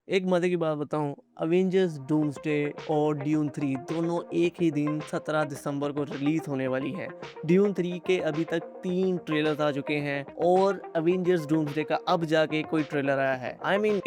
एक मजे की बात बताऊँ, अवेंजर्स डूम्सडे और ड्यून 3 दोनों एक ही दिन 17 दिसंबर को रिलीज़ होने वाली है। ड्यून 3 के अभी तक 3 ट्रेलर्स आ चुके हैं और अवेंजर्स डूम्सडे का अब जाके कोई ट्रेलर आया है।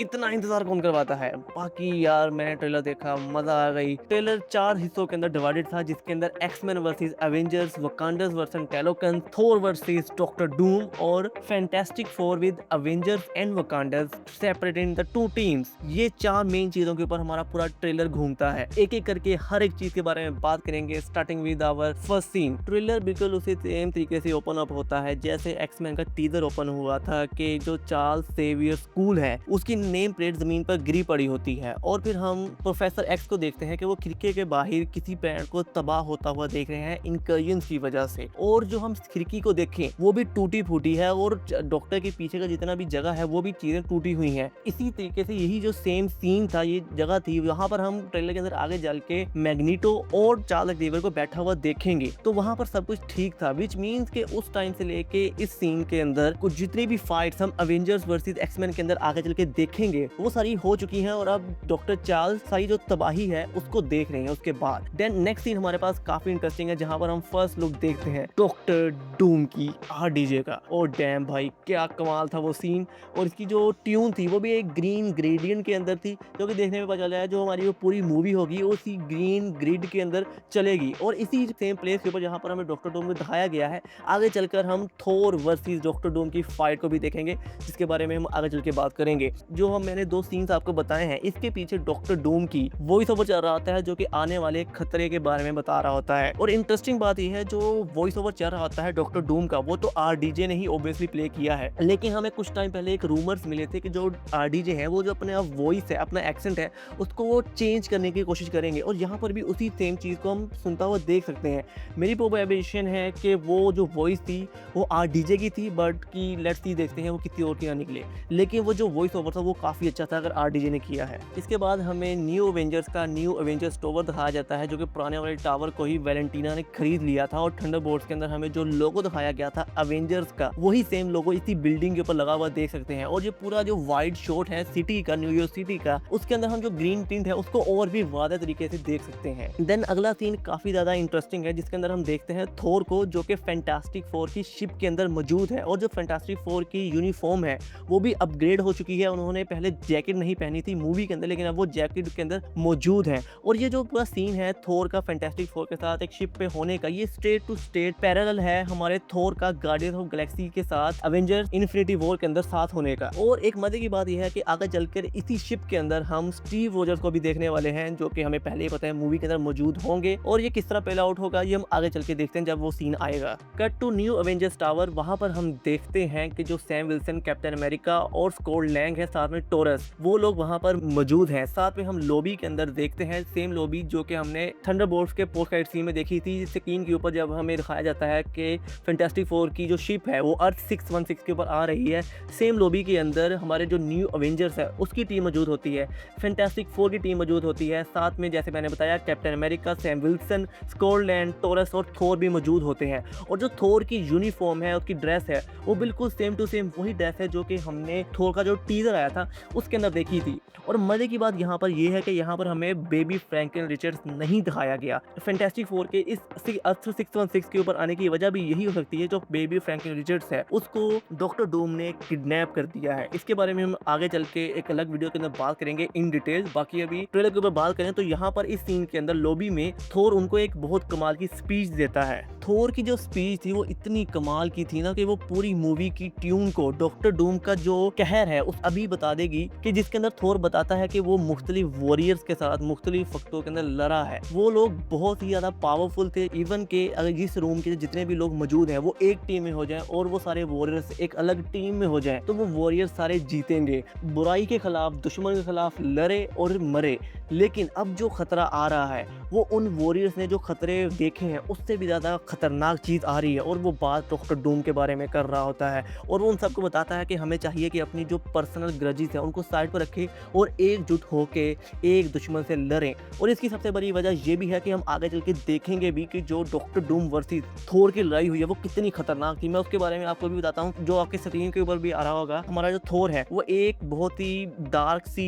इतना इंतज़ार कौन करवाता है? बाकी यार मैंने ट्रेलर देखा, मज़ा आ गई। ट्रेलर 4 हिस्सों के अंदर डिवाइडेड था जिसके अंदर X-Men versus Avengers, Wakandas versus Talokan, Thor versus Doctor Doom और Fantastic Four with Avengers and Wakandas separate in the 2 teams. ये 4 मेन चीज़ों के ऊपर हमारा पूरा ट्रेलर घूमता है। एक-एक करके हर एक चीज़ के बारे में बात करेंगे starting with our first scene. Trailer बिल्कुल उसी सेम तरीके से ओपन अप होता है जैसे एक्स-मैन का टीजर ओपन हुआ था कि जो चार्ल्स सेवियर स्कूल है उसकी नेम प्लेट जमीन पर गिरी पड़ी होती है और फिर हम प्रोफेसर एक्स को देखते हैं कि वो खिड़की के बाहर किसी पेड़ को तबाह होता हुआ देख रहे हैं इनकर्जन्स की वजह से। और जो हम खिड़की को देखें वो भी टूटी-फूटी है और डॉक्टर के पीछे का जितना भी जगह है वो भी चीजें टूटी हुई हैं। इसी तरीके से यही जो सेम सीन था, ये जगह थी, वहां पर हम ट्रेलर के अंदर आगे चल के मैग्नीटो और चार्ल्स एक्जेवियर को बैठा हुआ देखेंगे तो वहां पर सब कुछ ठीक था, विच मीन्स के उस टाइम से लेके इस सीन के अंदर कुछ जितनी भी फाइट्स हम अवेंजर्स वर्सेस एक्समैन के अंदर आगे चल के देखेंगे वो सारी हो चुकी हैं और अब डॉक्टर चार्ल्स सारी जो तबाही है उसको देख रहे हैं। उसके बाद देन नेक्स्ट सीन हमारे पास काफी इंटरेस्टिंग है जहां पर हम फर्स्ट लुक देखते हैं डॉक्टर डूम की आरडीजे का। और डैम भाई क्या कमाल था वो सीन। और इसकी जो ट्यून थी वो भी एक ग्रीन ग्रेडियंट के अंदर थी जो कि देखने में पता चला है जो हमारी वो पूरी मूवी होगी वो उसी ग्रीन ग्रिड के अंदर चलेगी और इसी सेम प्लेस के ऊपर जहां पर हमें डॉक्टर डूम को दिखाया गया है। आगे चलकर हम थोर वर्सेस डॉक्टर डूम की फाइट को भी देखेंगे जिसके बारे में हम आगे चल के बात करेंगे। जो हम मैंने 2 सीन्स आपको बताए हैं इसके पीछे डॉक्टर डूम की वॉइस ओवर चल रहा होता है जो कि आने वाले खतरे के बारे में बता रहा होता है। और इंटरेस्टिंग बात यह है जो वॉइस ओवर चल रहा होता है डॉक्टर डूम का वो तो आरडीजे ने ही ऑब्वियसली प्ले किया है, लेकिन हमें कुछ टाइम पहले एक रूमर्स मिले थे कि जो आरडीजे है वो जो अपने आप वॉइस है, अपना एक्सेंट है, उसको वो चेंज करने की कोशिश करेंगे और यहाँ पर भी उसी सेम चीज़ को हम सुनता हुआ देख सकते हैं। मेरी प्रोबेबिलिटी है कि वो जो वॉइस थी वो आरडीजे की थी बट कि लेट्स सी देखते हैं वो किसी और की ना निकले, लेकिन वो जो वॉइस ओवर था वो काफ़ी अच्छा था अगर आरडीजे ने किया है। इसके बाद हमें न्यू अवेंजर्स का न्यू अवेंजर्स टावर दिखाया जाता है जो कि पुराने वाले टावर को ही वैलेंटीना ने खरीद लिया था और थंडरबोल्ट्स के अंदर हमें जो लोगो दिखाया गया था अवेंजर्स का वही सेम लोगो इसी बिल्डिंग के ऊपर लगा हुआ देख सकते हैं। और ये पूरा जो वाइड शॉट है सिटी का, न्यूयॉर्क सिटी का, उसके अंदर हम जो ग्रीन टिंट है उसको और भी वादा तरीके से देख सकते हैं। देन अगला सीन काफी ज्यादा इंटरेस्टिंग है जिसके अंदर हम देखते हैं थोर को जो कि फैंटास्टिक फोर की शिप के अंदर मौजूद है और जो फैंटास्टिक फोर की यूनिफॉर्म है वो भी अपग्रेड हो चुकी है। उन्होंने पहले जैकेट नहीं पहनी थी मूवी के अंदर लेकिन अब वो जैकेट के अंदर मौजूद है। और ये जो पूरा सीन है थोर का फैंटास्टिक फोर के साथ एक शिप पे होने का, ये स्टेट टू स्टेट पैरेलल है हमारे थोर का गार्डियंस ऑफ गैलेक्सी के साथ अवेंजर्स इन्फिनिटी वॉर के अंदर साथ होने का। और एक मजे की बात यह है कि आगे चलकर इसी शिप के अंदर हम स्टीव रोजर्स को भी देखने वाले हैं जो कि हमें पहले ही पता है मूवी के अंदर मौजूद होंगे और ये किस तरह प्ले आउट होगा ये हम आगे चल के देखते हैं जब वो सीन आएगा। Cut to new Avengers tower, वहां पर हम देखते हैं कि जो सैम विल्सन, कैप्टन अमेरिका और स्कॉट लैंग है साथ में टोरस, वो लोग वहां पर मौजूद हैं। साथ में हम लॉबी के अंदर देखते हैं सेम लॉबी जो कि हमने थंडरबोल्ट्स के पोस्ट क्रेडिट सीन में देखी थी। स्क्रीन के ऊपर जब हमें दिखाया जाता है कि फैंटास्टिक फोर की जो शिप है वो अर्थ 616 के ऊपर आ रही है, सेम लॉबी के अंदर हमारे जो न्यू अवेंजर्स है उसकी टीम मौजूद होती है, फैंटास्टिक फोर की टीम मौजूद होती है, साथ में जैसे मैंने बताया Captain America, Sam Wilson, Scott Land, Torres और थोर भी मौजूद होते हैं। और जो थोर की यूनिफॉर्म है, उसकी ड्रेस है, वो बिल्कुल सेम टू सेम वही ड्रेस है जो कि हमने थोर का जो टीजर आया था उसके अंदर देखी थी। और मजे की बात यहाँ पर यह है कि यहाँ पर हमें बेबी फ्रैंकलिन रिचर्ड्स नहीं दिखाया गया। फैंटास्टिक फोर के इस अर्थ 616 के ऊपर आने की वजह भी यही हो सकती है जो बेबी फ्रैंकलिन रिचर्ड्स है उसको डॉक्टर डूम ने किडनैप कर दिया है। इसके बारे में हम आगे चल के एक अलग वीडियो के अंदर बात करेंगे इन डिटेल। बाकी अभी ट्रेलर के ऊपर बात करें तो यहाँ पर इस सीन के अंदर लॉबी में थोर उनको एक बहुत कमाल की स्पीच देता है। थोर की जो स्पीच थी वो इतनी कमाल की थी ना कि वो पूरी मूवी की ट्यून को, डॉक्टर डूम का जो कहर है उस अभी बता देगी कि जिसके अंदर थोर बताता है कि वो मुख्तलिफ वॉरियर्स के साथ मुख्तलिफ वक्तों के अंदर लड़ा है। वो लोग बहुत ही ज्यादा पावरफुल थे, इवन के अगर जिस रूम के जितने भी लोग मौजूद हैं वो एक टीम में हो जाए और वो सारे वॉरियर्स एक अलग टीम में हो जाए तो वो वॉरियर्स सारे जीतेंगे, बुराई के खिलाफ, दुश्मन के खिलाफ लड़े और मरे। लेकिन अब जो खतरा आ रहा है वो उन वॉरियर्स ने जो खतरे देखे हैं उससे भी ज्यादा खतरनाक चीज़ आ रही है और वो बात डॉक्टर डूम के बारे में कर रहा होता है और वो उन सबको बताता है कि हमें चाहिए कि अपनी जो पर्सनल ग्रजेस है उनको साइड पर रखें और एकजुट होके एक दुश्मन से लड़ें। और इसकी सबसे बड़ी वजह ये भी है कि हम आगे चल के देखेंगे भी कि जो डॉक्टर डूम वर्सेस थोर की लड़ाई हुई है वो कितनी खतरनाक थी। मैं उसके बारे में आपको भी बताता हूँ, जो आपके स्क्रीन के ऊपर भी आ रहा होगा। हमारा जो थोर है वो एक बहुत ही डार्क सी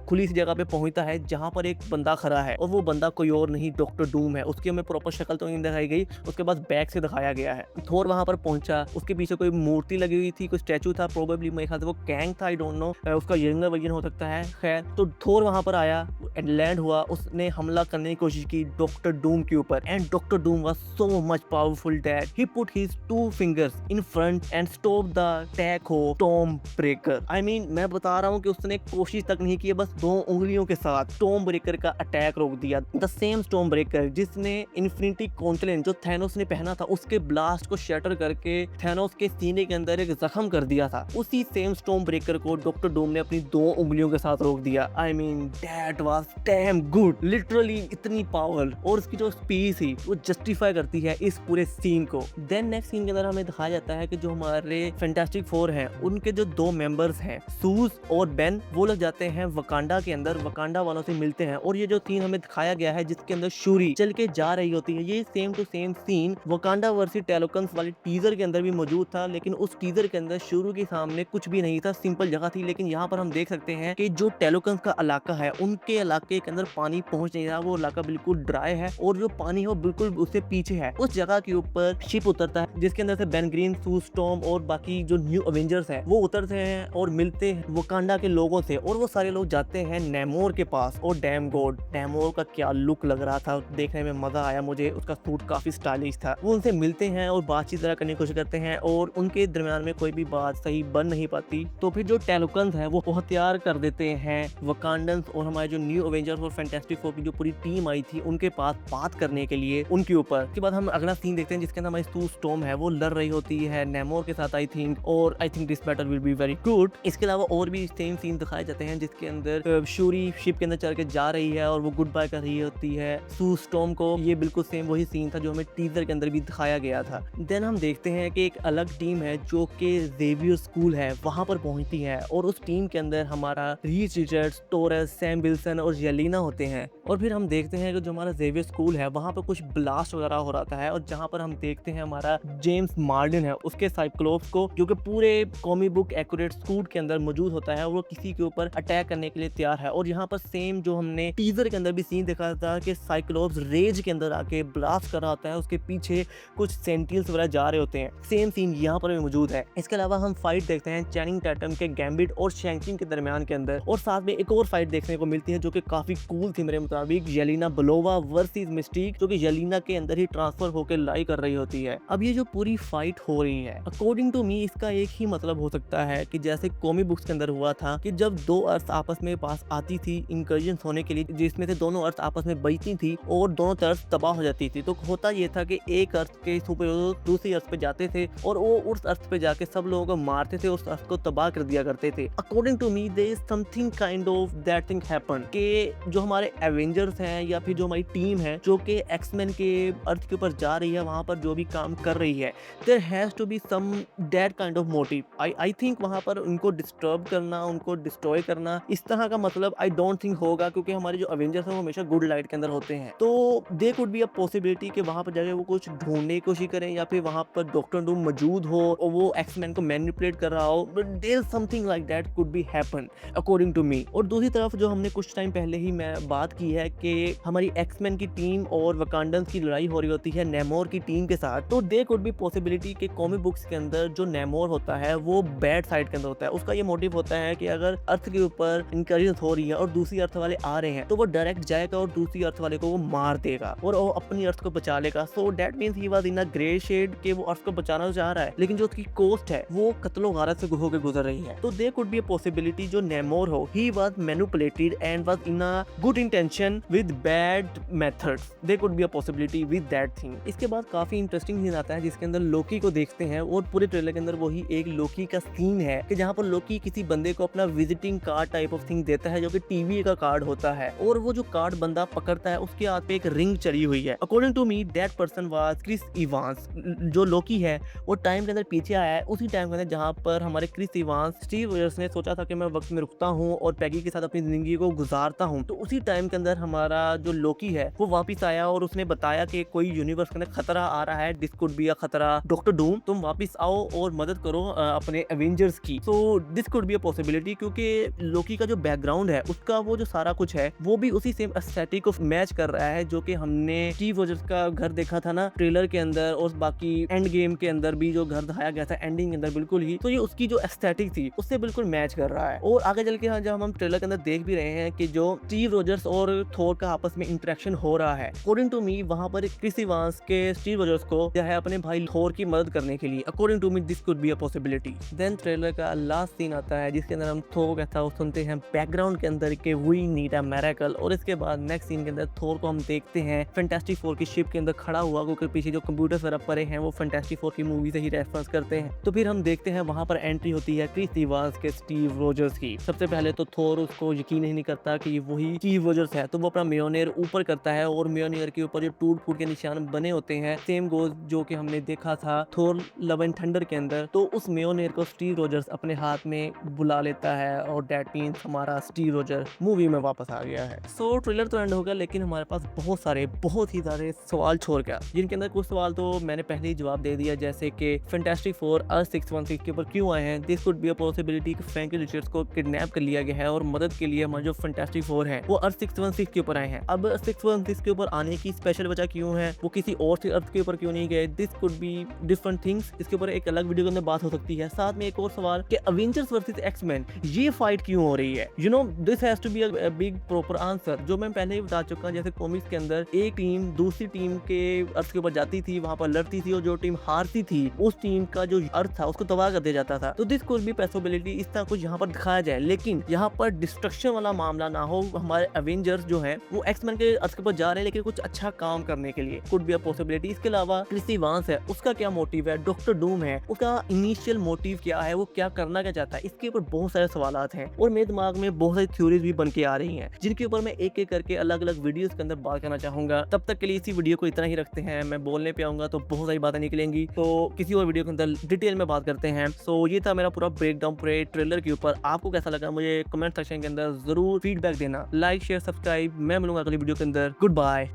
खुली सी जगह पे पहुंचता है जहां पर एक बंदा खड़ा है और वो बंदा कोई और नहीं डॉक्टर डूम है। उसकी हमें प्रॉपर शक्ल तो नहीं दिखाई गई, उसके पास बैक से दिखाया गया है। थोर वहां पर पहुंचा, उसके पीछे कोई मूर्ति लगी हुई थी, कोई स्टैचू था, प्रोबेबली मेरे ख्याल से वो कैंग था, आई डोंट नो, उसका यंगर वर्जन हो सकता है। खैर, तो थोर वहां पर आया एंड लैंड हुआ, उसने हमला करने की कोशिश की डॉक्टर डूम के ऊपर and doctor Doom was so much powerful that he put his 2 fingers in front end stop the attack of storm breaker. I mean, मैं बता रहा हूं कि उसने कोशिश तक नहीं की, बस 2 उंगलियों के साथ स्टॉर्म ब्रेकर का अटैक रोक दिया। द सेम स्टॉर्म ब्रेकर जिसने इन्फिनिटी कॉन्टिनेंट जो थैनोस ने पहना था उसके ब्लास्ट को शटर करके थैनोस के सीने के अंदर एक जख्म कर दिया था, उसी सेम स्टॉर्म ब्रेकर को डॉक्टर डूम ने अपनी 2 उंगलियों के साथ रोक दिया। I mean that was damn good, literally इतनी पावर और उसकी जो स्पीच थी वो जस्टिफाई करती है इस पूरे सीन को। देन नेक्स्ट सीन के अंदर हमें दिखाया जाता है कि जो हमारे फैंटास्टिक फोर हैं उनके जो 2 मेंबर्स हैं सूज और बेन, वो लग जाते हैं वकांडा के अंदर, वकांडा वालों से मिलते हैं। और ये जो सीन हमें दिखाया गया है जिसके अंदर शूरी चल के जा रही होती है, ये same to same scene Wakanda versus Talokans वाली टीजर के अंदर भी मौजूद था, लेकिन उस टीजर के अंदर शूरू के सामने कुछ भी नहीं था, सिंपल जगह थी। लेकिन यहाँ पर हम देख सकते हैं कि जो टेलोकन्स का इलाका है उनके इलाके के अंदर पानी पहुंच नहीं रहा, वो इलाका बिल्कुल ड्राई है और जो पानी है वो बिल्कुल उससे पीछे है। उस जगह के ऊपर शिप उतरता है जिसके अंदर से बेन ग्रीन, सू स्टॉर्म और बाकी जो न्यू अवेंजर्स हैं वो उतरते हैं और मिलते हैं वकांडा के लोगों से और वो सारे लोग जाते हैं नेमोर के पास। और डैम गॉड, नेमोर का क्या लुक लग रहा था, देखने में मजा आया मुझे, उसका सूट काफी स्टाइलिश था। वो उनसे मिलते हैं और बातचीत करने की कोशिश करते हैं और उनके दरमियान में कोई भी बात सही बन नहीं पाती। तो फिर जो टेलोकन्स है वो हथियार कर देते हैं वकांडन्स और हमारे जो न्यू अवेंजर्स और फैंटास्टिक फोर की जो पूरी टीम आई थी उनके पास बात करने के लिए उनके ऊपर। उसके बाद हम अगला सीन देखते हैं जिसके अंदर हमारी सू स्टॉर्म है वो लड़ रही होती है नेमोर के साथ आई थिंक, और I think this battle will be very good. इसके अलावा और भी सेम सीन दिखाए जाते हैं जिसके अंदर शूरी शिप के अंदर चढ़ के जा रही है और वो गुड बाय कर रही होती है सू स्टॉर्म को। ये बिल्कुल सेम वही सीन था जो हमें टीजर के अंदर भी दिखाया गया था। देन हम देखते हैं कि एक अलग टीम है जो कि जेवियर स्कूल है वहां पर पहुंचती है और उस टीम के अंदर हमारा Reed Richards, Torres, Sam Wilson और येलिना होते हैं। और फिर हम देखते हैं कि जो हमारा जेवियर स्कूल है वहां पर कुछ ब्लास्ट वगैरह हो रहा है और जहां पर हम देखते हैं हमारा जेम्स मार्टिन है उसके साइक्लोप्स को, जो कि पूरे कॉमिक बुक एक्यूरेट सूट के अंदर मौजूद होता है और वो किसी के ऊपर अटैक करने के लिए तैयार है। और यहाँ पर सेम जो हमने टीजर के अंदर भी सीन देखा था कि साइक्लोप्स रेज के अंदर आके ब्लास्ट कर रहा होता है, उसके पीछे कुछ सेंटिल्स वगैरह जा रहे होते हैं, सेम सीन यहाँ पर भी मौजूद है। इसके अलावा हम फाइट देखते हैं चैनिंग टैटम के गैम्बिट और शैंकिंग के दरमियान के अंदर, और साथ में एक और फाइट देखने को मिलती है जो कि काफी कूल थी मेरे मुताबिक, येलिना बेलोवा वर्सेस मिस्टीक, जो कि येलिना के अंदर ही ट्रांसफर होकर लड़ाई कर रही होती है। अब ये जो पूरी फाइट हो रही है अकॉर्डिंग टू मी इसका एक ही मतलब हो सकता है कि जैसे कॉमिक बुक्स के अंदर हुआ था कि जब 2 अर्थ आपस में पास आती थी इंकर्जन होने के लिए, जिसमें से दोनों अर्थ आपस में बचती थी और दोनों तरफ तबाह हो जाती थी। तो होता ये था कि एक अर्थ के सुपर दूसरी अर्थ पे जाते थे और वो उस अर्थ पे जाके सब लोगों को मारते थे, उस अर्थ को तबाह कर दिया करते थे। According to me there is something kind of that thing happen कि जो हमारे एवेंजर्स हैं या फिर जो हमारी टीम है जो कि एक्समैन के अर्थ के ऊपर जा रही है, वहां पर जो भी काम कर रही है, there has to be some that kind of motive. I think वहां पर उनको डिस्टर्ब करना, उनको डिस्ट्रॉय करना, इस तरह का मतलब आई डोंट थिंक होगा, क्योंकि हमारे जो अवेंजर्स हैं वो हमेशा गुड लाइट के अंदर होते हैं। तो they could be a possibility कि वहां पर जाके वो कुछ ढूंढने की कोशिश करें या फिर वहां पर डॉक्टर डूम मौजूद हो और वो एक्समैन को मैनिपुलेट कर रहा हो, but there is something like that could be happen according to me. और दूसरी तरफ जो हमने कुछ टाइम पहले ही मैं बात की है कि हमारी एक्समैन की टीम और वकांडन्स की लड़ाई हो रही होती है नेमोर की टीम के साथ, तो दे कुड बी पॉसिबिलिटी कि कॉमिक बुक्स के अंदर जो नेमोर होता है वो बैड साइड के अंदर होता है। उसका ये मोटिव होता है कि अगर अर्थ के ऊपर इंकर्जन हो रही है और दूसरी अर्थ वाले आ रहे हैं तो वो डायरेक्ट जाएगा और दूसरी अर्थ वाले को वो मार देगा और वो अपनी अर्थ को बचा लेगा। So that means he was in a grey shade कि वो अर्थ को बचाना चाह रहा है, लेकिन जो उसकी कोस्ट है वो कत्लो गारत से होकर गुजर रही है। तो they could be a possibility जो नेमोर हो he was manipulated and was in a good intention with bad methods. They could be a possibility with that thing. इसके बाद काफी इंटरेस्टिंग सीन आता है जिसके अंदर लोकी को देखते हैं और पूरे ट्रेलर के अंदर वही एक लोकी का सीन है कि जहां पर लोकी किसी बंदे को अपना visiting card type of thing देता है जो कि टीवी का कार्ड होता है, और वो जो कार्ड बंदा पकड़ता है उसके हाथ पे एक रिंग चढ़ी हुई है। According to me that person one was Chris Evans. जो लोकी है वो टाइम के अंदर पीछे आया है, उसी टाइम के अंदर जहाँ पर हमारे क्रिस इवांस स्टीव रॉजर्स ने सोचा था कि मैं वक्त में रुकता हूँ और पैगी के साथ अपनी जिंदगी को गुजारता हूँ। तो उसी टाइम के अंदर हमारा जो लोकी है वो वापस आया और उसने बताया कि कोई यूनिवर्स के अंदर खतरा आ रहा है, दिस कुड बी अ खतरा, डॉक्टर डूम तुम वापस आओ और मदद करो अपने एवेंजर्स की। So this could be a possibility, क्योंकि लोकी का जो बैकग्राउंड है उसका वो जो सारा कुछ है वो भी उसी सेम एस्थेटिक को मैच कर रहा है जो कि हमने स्टीव रॉजर्स का घर देखा था ना ट्रेलर के अंदर, और बाकी एंड गेम के अंदर भी जो घर दिखाया गया था एंडिंग के अंदर बिल्कुल ही, तो ये उसकी जो एस्थेटिक थी उससे बिल्कुल मैच कर रहा है। और आगे चल के जब हम ट्रेलर के अंदर देख भी रहे हैं कि जो स्टीव रॉजर्स और थोर का आपस में इंटरेक्शन हो रहा है, अकॉर्डिंग टू मी वहां पर क्रिस इवांस के स्टीव रॉजर्स को जो है अपने भाई थोर की मदद करने के लिए, according to me this could be a possibility. Then trailer का लास्ट सीन आता है जिसके अंदर हम थोर को कहता है सुनते हैं बैकग्राउंड के अंदर के वी नीड अ मिरेकल, और इसके बाद नेक्स्ट सीन के अंदर थोर को हम देखते हैं फैंटास्टिक फोर की शिप के अंदर खड़ा हुआ, क्योंकि पीछे जो कंप्यूटर वगैरह पड़े हैं वो फैंटास्टिक फोर की मूवी से ही रेफरेंस करते हैं। तो फिर हम देखते हैं वहां पर एंट्री होती है क्रिस इवांस के स्टीव रॉजर्स की। सबसे पहले तो थोर उसको यकीन ही नहीं करता कि वही स्टीव रॉजर्स है, तो वो अपना मेयोनेयर ऊपर करता है और मेयोनेयर के ऊपर जो टूट फूट के निशान बने होते हैं सेम गोज जो कि हमने देखा था थोर लव एंड थंडर के अंदर, तो उस मेयोनेयर को स्टीव रॉजर्स अपने हाथ में बुला लेता है और दैट मींस हमारा स्टीव रॉजर मूवी में वापस आ गया है। सो ट्रेलर तो एंड हो गया, लेकिन हमारे पास बहुत ही सारे सवाल छोड़ गया, जिनके अंदर कुछ सवाल तो मैंने पहले ही जवाब दे दिया, जैसे कि फैंटास्टिक फोर अर्थ 616 के ऊपर क्यों आए हैं, this could be a possibility कि फ्रैंकी रिचर्ड्स को किडनैप कर लिया गया है और मदद के लिए हमारे जो फैंटास्टिक फोर है वो अर्थ 616 के ऊपर आए हैं। अब 616 के ऊपर आने की स्पेशल वजह क्यों है, वो किसी और से अर्थ के ऊपर क्यों नहीं गए, this could be different things, इसके ऊपर एक अलग वीडियो के अंदर बात हो सकती है। साथ में एक और सवाल कि अवेंजर्स वर्सेस एक्समैन ये फाइट क्यों हो रही है, you know this has to be a big proper answer, जो मैं पहले ही बता चुका हूं। जैसे कॉमिक्स के अंदर एक टीम दूसरी टीम के अर्थ के ऊपर जाती थी, वहां पर लड़ती थी और जो टीम हारती थी उस टीम का जो अर्थ था उसको तबाह कर दिया जाता था। तो दिस कुड बी पॉसिबिलिटी, इस तरह कुछ यहाँ पर दिखाया जाए, लेकिन यहाँ पर डिस्ट्रक्शन वाला मामला ना हो। हमारे एवेंजर्स जो है वो एक्समैन के अर्थ के ऊपर जा रहे हैं लेकिन कुछ अच्छा काम करने के लिए, कुड बी अ पॉसिबिलिटी। इसके अलावा क्रिस इवांस है, उसका क्या मोटिव है, डॉक्टर डूम है, उसका इनिशियल मोटिव क्या है, वो क्या करना क्या चाहता है, इसके ऊपर बहुत सारे सवालात हैं और मेरे दिमाग में बहुत सारी थ्योरीज भी बन के आ रही हैं, जिनके ऊपर मैं एक एक करके अलग अलग वीडियोस के अंदर बात करना चाहूंगा। तब तक के लिए इसी वीडियो को इतना ही रखते हैं, मैं बोलने पे आऊंगा तो बहुत सारी बातें निकलेंगी, तो किसी और वीडियो के अंदर डिटेल में बात करते हैं। सो ये था मेरा पूरा ब्रेकडाउन पूरे ट्रेलर के ऊपर। आपको कैसा लगा मुझे कमेंट सेक्शन के अंदर जरूर फीडबैक देना। लाइक शेयर सब्सक्राइब, मैं मिलूंगा अगली वीडियो के अंदर। Good bye.